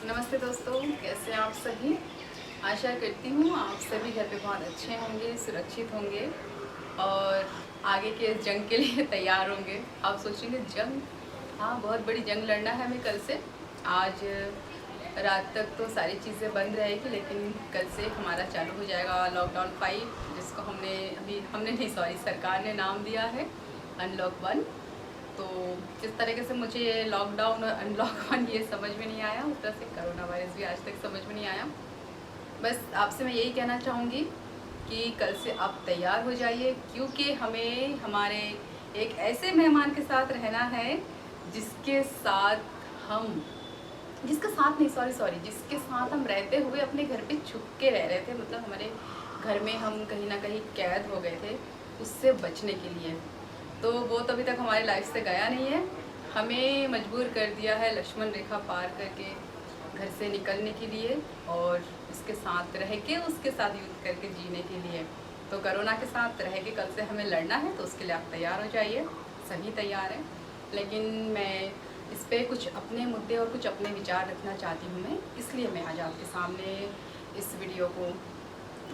नमस्ते दोस्तों, कैसे हैं आप सभी। आशा करती हूँ आप सभी घर पे बहुत अच्छे होंगे, सुरक्षित होंगे और आगे के इस जंग के लिए तैयार होंगे। आप सोचेंगे जंग, हाँ बहुत बड़ी जंग लड़ना है हमें कल से। आज रात तक तो सारी चीज़ें बंद रहेगी, लेकिन कल से हमारा चालू हो जाएगा लॉकडाउन 5, जिसको हमने नहीं, सॉरी, सरकार ने नाम दिया है अनलॉक 1। तो जिस तरीके से मुझे ये लॉकडाउन और अनलॉक 1 ये समझ में नहीं आया, उस तरह से कोरोना वायरस भी आज तक समझ में नहीं आया। बस आपसे मैं यही कहना चाहूँगी कि कल से आप तैयार हो जाइए, क्योंकि हमें हमारे एक ऐसे मेहमान के साथ रहना है जिसके साथ हम जिसके साथ नहीं, सॉरी, जिसके साथ हम रहते हुए अपने घर पे छुप के रह रहे थे। मतलब हमारे घर में हम कहीं ना कहीं कैद हो गए थे, उससे बचने के लिए। तो वो तो अभी तक हमारी लाइफ से गया नहीं है। हमें मजबूर कर दिया है लक्ष्मण रेखा पार करके घर से निकलने के लिए और उसके साथ रह के, उसके साथ युद्ध करके जीने के लिए। तो कोरोना के साथ रह के कल से हमें लड़ना है, तो उसके लिए आप तैयार हो जाइए। सभी तैयार हैं, लेकिन मैं इस पर कुछ अपने मुद्दे और कुछ अपने विचार रखना चाहती हूँ मैं, इसलिए मैं आज आपके सामने इस वीडियो को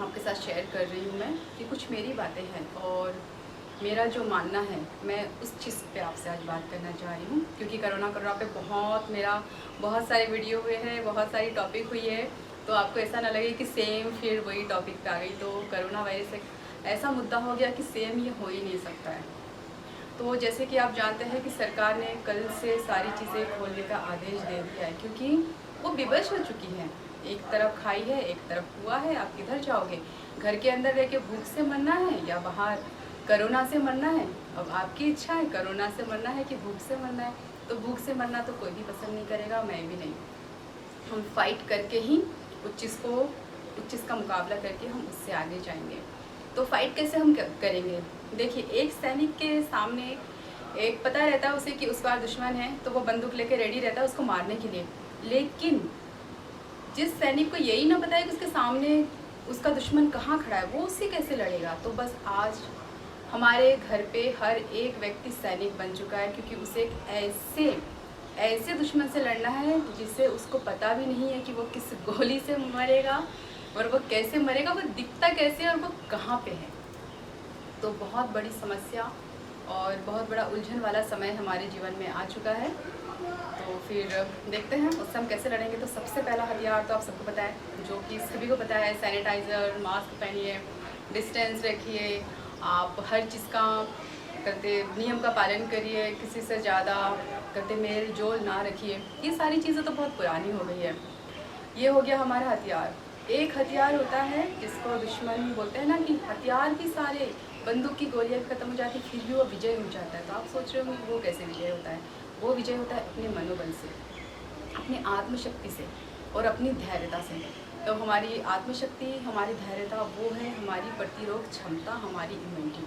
आपके साथ शेयर कर रही हूँ मैं, कि कुछ मेरी बातें हैं और मेरा जो मानना है, मैं उस चीज़ पे आपसे आज बात करना चाह रही हूँ। क्योंकि कोरोना पे बहुत सारे वीडियो हुए हैं, बहुत सारी टॉपिक हुई है, तो आपको ऐसा ना लगे कि सेम फिर वही टॉपिक पे आ गई। तो कोरोना वायरस एक ऐसा मुद्दा हो गया कि सेम ये हो ही नहीं सकता है। तो जैसे कि आप जानते हैं कि सरकार ने कल से सारी चीज़ें खोलने का आदेश दे दिया है, क्योंकि वो विवश हो चुकी है। एक तरफ खाई है, एक तरफ कुआं है, आप किधर जाओगे। घर के अंदर रह के भूख से मरना है या बाहर कोरोना से मरना है। अब आपकी इच्छा है कोरोना से मरना है कि भूख से मरना है। तो भूख से मरना तो कोई भी पसंद नहीं करेगा, मैं भी नहीं। हम फाइट करके ही उस चीज़ का मुकाबला करके हम उससे आगे जाएंगे। तो फाइट कैसे हम करेंगे। देखिए, एक सैनिक के सामने एक पता रहता है उसे कि उस बार दुश्मन है, तो वो बंदूक लेके रेडी रहता है उसको मारने के लिए। लेकिन जिस सैनिक को यही ना पता है कि उसके सामने उसका दुश्मन कहाँ खड़ा है, वो उससे कैसे लड़ेगा। तो बस आज हमारे घर पे हर एक व्यक्ति सैनिक बन चुका है, क्योंकि उसे एक ऐसे दुश्मन से लड़ना है जिसे उसको पता भी नहीं है कि वो किस गोली से मरेगा और वो कैसे मरेगा, वो दिखता कैसे है और वो कहाँ पे है। तो बहुत बड़ी समस्या और बहुत बड़ा उलझन वाला समय हमारे जीवन में आ चुका है। तो फिर देखते हैं उससे हम कैसे लड़ेंगे। तो सबसे पहला हथियार तो आप सबको पता है, जो कि सभी को पता है, सैनिटाइज़र, मास्क पहनिए, डिस्टेंस रखिए, आप हर चीज़ का करते नियम का पालन करिए, किसी से ज़्यादा करते मेल जोल ना रखिए। ये सारी चीज़ें तो बहुत पुरानी हो गई है। ये हो गया हमारा हथियार। एक हथियार होता है जिसको दुश्मन बोलते हैं ना, कि हथियार भी सारे, बंदूक की गोलियां भी खत्म हो जाती, फिर भी वो विजय हो जाता है। तो आप सोच रहे होंगे वो कैसे विजय होता है। वो विजय होता है अपने मनोबल से, अपनी आत्मशक्ति से और अपनी धैर्यता से। तो हमारी आत्मशक्ति, हमारी धैर्यता वो है हमारी प्रतिरोध क्षमता, हमारी इम्यूनिटी,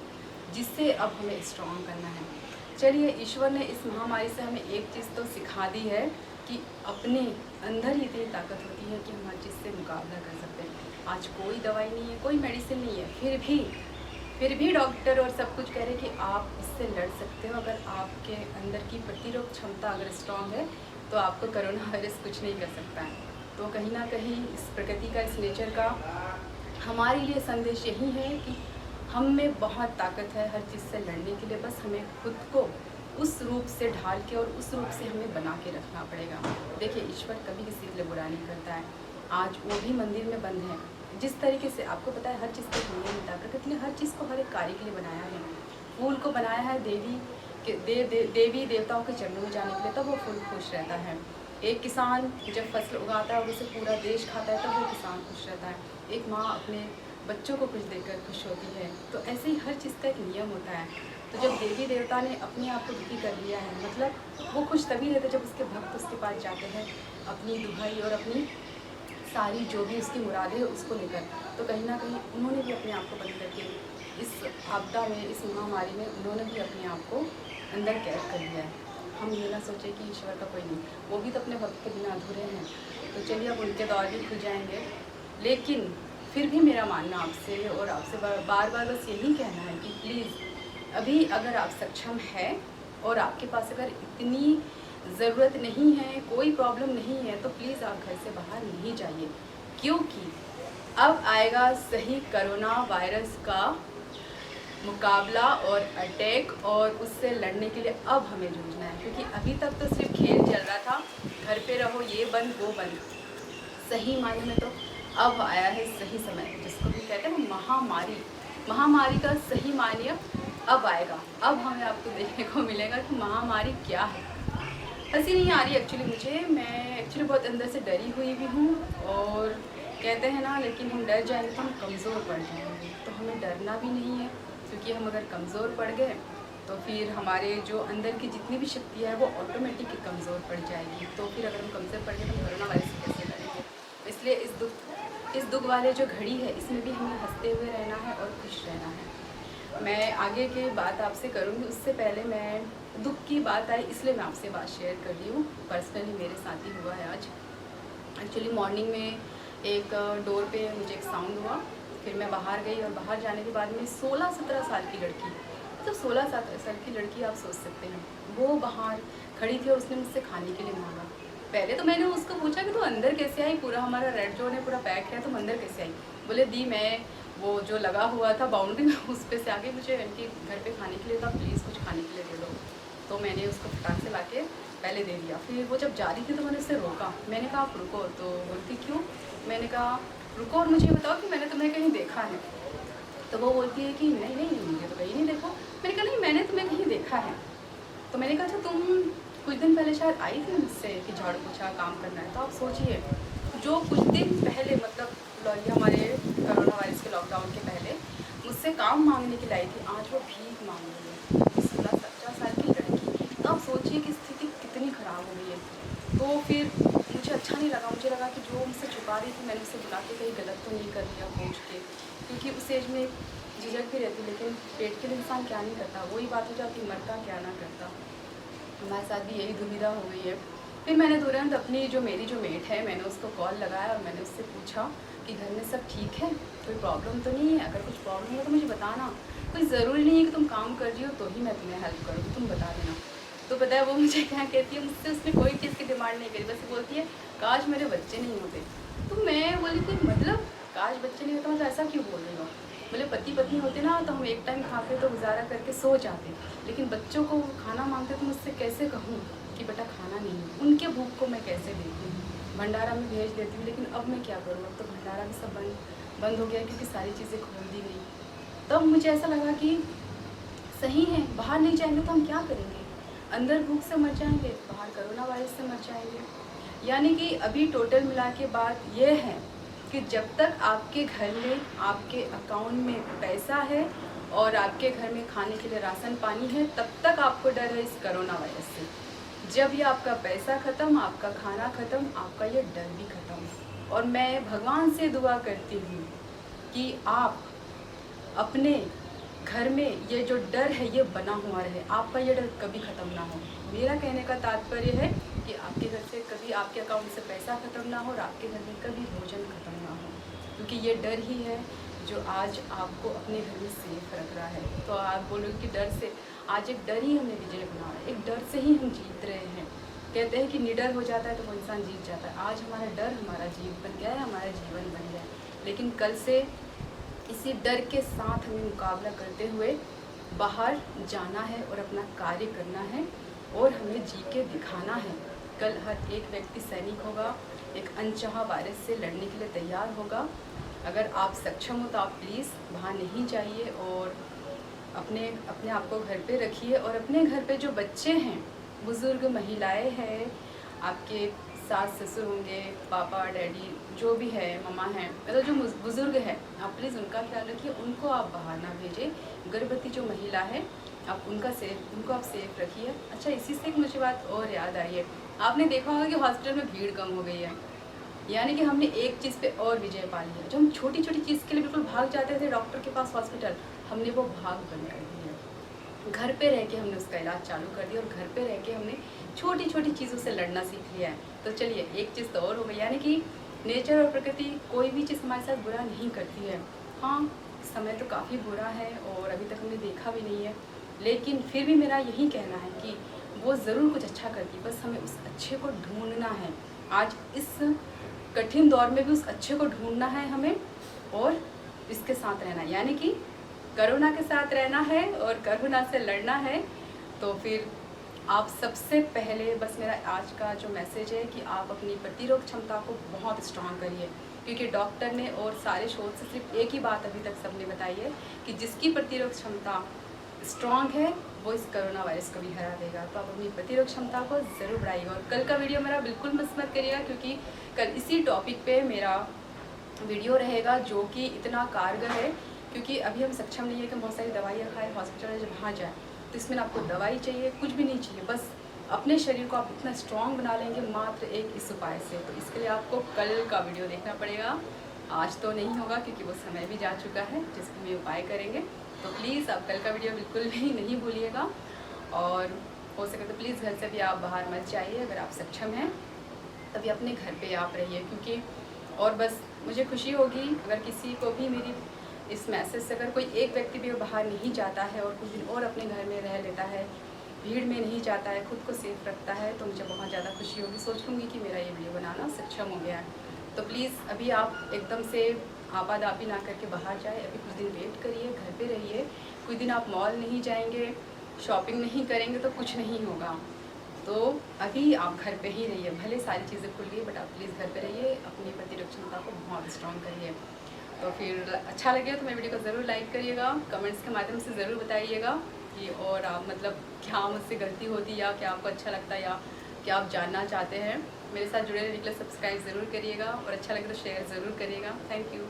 जिससे अब हमें स्ट्रॉन्ग करना है। चलिए, ईश्वर ने इस महामारी से हमें एक चीज़ तो सिखा दी है कि अपने अंदर ही इतनी ताकत होती है कि हम हर चीज़ से मुकाबला कर सकते हैं। आज कोई दवाई नहीं है, कोई मेडिसिन नहीं है, फिर भी डॉक्टर और सब कुछ कह रहे हैं कि आप इससे लड़ सकते हो। अगर आपके अंदर की प्रतिरोध क्षमता अगर स्ट्रांग है, तो आपको कोरोना वायरस कुछ नहीं कर सकता है। तो कहीं ना कहीं इस प्रकृति का, इस नेचर का हमारे लिए संदेश यही है कि हम में बहुत ताकत है हर चीज़ से लड़ने के लिए। बस हमें खुद को उस रूप से ढाल के और उस रूप से हमें बना के रखना पड़ेगा। देखिए, ईश्वर कभी किसी के लिए बुरा नहीं करता है। आज वो भी मंदिर में बंद है। जिस तरीके से आपको पता है हर चीज़ का नियम होता है, प्रकृति ने हर चीज़ को हर एक कार्य के लिए बनाया है। फूल को बनाया है देवी देवताओं के चरणों में जाने के लिए, तब वो फूल खुश रहता है। एक किसान जब फसल उगाता है और उसे पूरा देश खाता है, तब वो किसान खुश रहता है। एक माँ अपने बच्चों को खुश देखकर खुश होती है। तो ऐसे ही हर चीज़ का एक नियम होता है। तो जब देवी देवता ने अपने आप को दुखी कर लिया है, मतलब वो खुश तभी रहते जब उसके भक्त उसके पास जाते हैं अपनी दुहाई और अपनी सारी जो भी उसकी मुरादें है उसको लेकर। तो कहीं ना कहीं उन्होंने भी अपने आप को बंद करके इस आपदा में, इस महामारी में उन्होंने भी अपने आप को अंदर कैद कर लिया है। हम ये ना सोचें कि ईश्वर का कोई नहीं, वो भी तो अपने भक्त के बिना अधूरे हैं। तो चलिए, अब उनके दौर भी खुल जाएंगे। लेकिन फिर भी मेरा मानना आपसे और आपसे बार बार बस यही कहना है कि प्लीज़, अभी अगर आप सक्षम हैं और आपके पास अगर इतनी ज़रूरत नहीं है, कोई प्रॉब्लम नहीं है, तो प्लीज़ आप घर से बाहर नहीं जाइए, क्योंकि अब आएगा सही कोरोना वायरस का मुकाबला और अटैक, और उससे लड़ने के लिए अब हमें जूझना है। क्योंकि अभी तक तो सिर्फ खेल चल रहा था, घर पे रहो, ये बंद वो बंद। सही मायने में तो अब आया है सही समय, जिसको भी कहते हैं महामारी। महामारी का सही मायने अब आएगा। अब हमें आपको देखने को मिलेगा कि महामारी क्या है। हंसी नहीं आ रही एक्चुअली मुझे, मैं एक्चुअली बहुत अंदर से डरी हुई भी हूँ। और कहते हैं ना, लेकिन हम डर जाएंगे तो हम कमज़ोर पड़ जाएंगे, तो हमें डरना भी नहीं है। क्योंकि हम अगर कमज़ोर पड़ गए तो फिर हमारे जो अंदर की जितनी भी शक्ति है वो ऑटोमेटिक कमज़ोर पड़ जाएगी। तो फिर अगर हम कमज़ोर पड़ गए तो कोरोना वायरस से कैसे लड़ेंगे। इसलिए इस दुख वाले जो घड़ी है, इसमें भी हमें हंसते हुए रहना है और खुश रहना है। मैं आगे की बात आपसे करूँगी, उससे पहले मैं दुख की बात आई इसलिए मैं आपसे बात शेयर कर रही हूँ। पर्सनली मेरे साथ ही हुआ है आज। एक्चुअली मॉर्निंग में एक डोर पे मुझे एक साउंड हुआ, फिर मैं बाहर गई, और बाहर जाने के बाद में 16-17 साल की लड़की, मतलब 16 साल की लड़की आप सोच सकते हैं, वो बाहर खड़ी थी और उसने मुझसे खाने के लिए मांगा। पहले तो मैंने उसको पूछा कि तू अंदर कैसे आई, पूरा हमारा रेड जोन है, पूरा पैक है, तुम अंदर कैसे आई। बोले दी मैं वो जो लगा हुआ था बाउंड्री में उस पर से आगे, मुझे इनके घर पे खाने के लिए था, प्लीज़ कुछ खाने के लिए दे दो। तो मैंने उसको फटाक से ला के पहले दे दिया। फिर वो जब जा रही थी तो मैंने उससे रोका, मैंने कहा आप रुको। तो बोलती क्यों, मैंने कहा रुको और मुझे बताओ कि मैंने तुम्हें कहीं देखा है। तो वो बोलती है कि नहीं नहीं मुझे तो कहीं नहीं देखो। मैंने कहा नहीं, मैंने तुम्हें कहीं देखा है। तो मैंने कहा अच्छा तुम कुछ दिन पहले शायद आई थी मुझसे कि झाड़ू पोछा काम करना है। तो आप सोचिए, जो कुछ दिन पहले, मतलब ये हमारे कोरोना वायरस के लॉकडाउन के पहले मुझसे काम मांगने के लिए आई थी, आज वो भीख मांग रही है, 16-17 साल की लड़की। तो आप सोचिए कि स्थिति कितनी ख़राब हो गई है। तो फिर मुझे अच्छा नहीं लगा, मुझे लगा कि जो मुझसे छुपा रही थी, मैंने उससे बुला के कहीं गलत तो नहीं कर दिया पूछ के, क्योंकि उस एज में झिझक भी रहती। लेकिन पेट के लिए इंसान क्या नहीं करता, वही बात हो जाती, मरता क्या ना करता। हमारे साथ भी यही दुविधा हो गई है। फिर मैंने तुरंत अपनी जो मेरी जो मेट है, मैंने उसको कॉल लगाया और मैंने उससे पूछा कि घर में सब ठीक है, कोई प्रॉब्लम तो नहीं है, अगर कुछ प्रॉब्लम हो तो मुझे बताना, कोई ज़रूरी नहीं है कि तुम काम कर रही हो तो ही मैं तुम्हें हेल्प करूँगी, तुम बता देना। तो पता है वो मुझे क्या कहती है, मुझसे उसने कोई चीज़ की डिमांड नहीं करी, बस बोलती है काश मेरे बच्चे नहीं होते। तो मैं बोली कि मतलब काश बच्चे नहीं होते, मतलब ऐसा क्यों बोल रही हो। बोले पति पत्नी होते ना तो हम एक टाइम खा के तो गुजारा करके सो जाते, लेकिन बच्चों को खाना मांगते तो मुझसे कैसे कहूँ कि बेटा खाना नहीं है, उनके भूख को मैं कैसे देखूँ। भंडारा में भेज देती हूँ, लेकिन अब मैं क्या करूँ, अब तो भंडारा भी सब बंद हो गया क्योंकि सारी चीज़ें खोल दी गई। तब मुझे ऐसा लगा कि सही है, बाहर नहीं जाएंगे तो हम क्या करेंगे, अंदर भूख से मर जाएंगे, बाहर कोरोना वायरस से मर जाएंगे। यानी कि अभी टोटल मिला के बात यह है कि जब तक आपके घर में, आपके अकाउंट में पैसा है और आपके घर में खाने के लिए राशन पानी है, तब तक आपको डर है इस कोरोना वायरस से। जब ये आपका पैसा ख़त्म, आपका खाना ख़त्म, आपका ये डर भी ख़त्म। और मैं भगवान से दुआ करती हूँ कि आप अपने घर में ये जो डर है ये बना हुआ रहे, आपका ये डर कभी ख़त्म ना हो। मेरा कहने का तात्पर्य है कि आपके घर से कभी, आपके अकाउंट से पैसा ख़त्म ना हो और आपके घर में कभी भोजन ख़त्म ना हो, क्योंकि ये डर ही है जो आज आपको अपने घर में सेफ रख रहा है। तो आप बोलोगे कि डर से, आज एक डर ही हमने विजय बना है, एक डर से ही हम जीत रहे हैं। कहते हैं कि निडर हो जाता है तो वो इंसान जीत जाता है। आज हमारा डर हमारा जीव बन गया है, हमारा जीवन बन गया है। लेकिन कल से इसी डर के साथ हमें मुकाबला करते हुए बाहर जाना है और अपना कार्य करना है और हमें जी के दिखाना है। कल हर एक व्यक्ति सैनिक होगा, एक अनचाहा वायरस से लड़ने के लिए तैयार होगा। अगर आप सक्षम हो तो आप प्लीज़ बाहर नहीं जाइए और अपने आप को घर पे रखिए। और अपने घर पे जो बच्चे हैं, बुज़ुर्ग महिलाएं हैं, आपके सास ससुर होंगे, पापा डैडी जो भी है, मम्मा है, मतलब जो बुज़ुर्ग है, आप प्लीज़ उनका ख्याल रखिए, उनको आप बाहर ना भेजें। गर्भवती जो महिला है आप उनको आप सेफ रखिए। अच्छा, इसी से एक मुझे बात और याद आई है, आपने देखा होगा कि हॉस्पिटल में भीड़ कम हो गई है, यानी कि हमने एक चीज़ पे और विजय पा लिया। जो हम छोटी छोटी चीज़ के लिए बिल्कुल भाग जाते थे डॉक्टर के पास, हॉस्पिटल, हमने वो भाग बंद कर दिया। घर पे रह के हमने उसका इलाज चालू कर दिया और घर पे रह के हमने छोटी छोटी चीज़ों से लड़ना सीख लिया है। तो चलिए एक चीज़ तो और हो गई, यानी कि नेचर और प्रकृति कोई भी चीज़ हमारे साथ बुरा नहीं करती है। हाँ, समय तो काफ़ी बुरा है और अभी तक हमने देखा भी नहीं है, लेकिन फिर भी मेरा यही कहना है कि वो ज़रूर कुछ अच्छा करती है, बस हमें उस अच्छे को ढूंढना है। आज इस कठिन दौर में भी उस अच्छे को ढूंढना है हमें, और इसके साथ रहना है, यानी कि करुणा के साथ रहना है और करुणा से लड़ना है। तो फिर आप सबसे पहले बस मेरा आज का जो मैसेज है कि आप अपनी प्रतिरोध क्षमता को बहुत स्ट्रांग करिए, क्योंकि डॉक्टर ने और सारे शोध से सिर्फ एक ही बात अभी तक सबने बताई है कि जिसकी प्रतिरोध क्षमता स्ट्रांग है वो इस कोरोना वायरस को भी हरा देगा। तो आप अपनी प्रतिरोध क्षमता को ज़रूर बढ़ाइएगा। और कल का वीडियो मेरा बिल्कुल मिस मत करिएगा, क्योंकि कल इसी टॉपिक पे मेरा वीडियो रहेगा जो कि इतना कारगर है, क्योंकि अभी हम सक्षम नहीं है कि बहुत सारी दवाइयाँ खाएँ, हॉस्पिटल जब वहाँ जाए तो इसमें आपको दवाई चाहिए, कुछ भी नहीं चाहिए, बस अपने शरीर को आप इतना स्ट्रॉन्ग बना लेंगे मात्र एक इस उपाय से। तो इसके लिए आपको कल का वीडियो देखना पड़ेगा, आज तो नहीं होगा क्योंकि वो समय भी जा चुका है जिसके में उपाय करेंगे। तो प्लीज़ आप कल का वीडियो बिल्कुल भी नहीं भूलिएगा, और हो सके तो प्लीज़ घर से भी आप बाहर मत जाइए। अगर आप सक्षम हैं तभी अपने घर पे आप रहिए, क्योंकि और बस मुझे खुशी होगी अगर किसी को भी मेरी इस मैसेज से, अगर कोई एक व्यक्ति भी बाहर नहीं जाता है और कुछ दिन और अपने घर में रह लेता है, भीड़ में नहीं जाता है, खुद को सेफ रखता है, तो मुझे बहुत ज़्यादा खुशी होगी। सोच लूँगी कि मेरा ये वीडियो बनाना सक्षम हो गया है। तो प्लीज़ अभी आप एकदम से आपादापी ना करके बाहर जाए, अभी कुछ दिन वेट करिए, घर पे रहिए। कुछ दिन आप मॉल नहीं जाएंगे, शॉपिंग नहीं करेंगे तो कुछ नहीं होगा। तो अभी आप घर पे ही रहिए, भले सारी चीज़ें खुल गई बट आप प्लीज़ घर पे रहिए, अपनी प्रतिरक्षण क्षमता को बहुत स्ट्रॉन्ग करिए। तो फिर अच्छा लगे तो मेरे वीडियो को ज़रूर लाइक करिएगा, कमेंट्स के माध्यम से ज़रूर बताइएगा कि और आप मतलब क्या मुझसे गलती होती या क्या आपको अच्छा लगता है या क्या आप जानना चाहते हैं। मेरे साथ जुड़े रहने के लिए सब्सक्राइब ज़रूर करिएगा, और अच्छा लगे तो शेयर ज़रूर करिएगा। Thank you.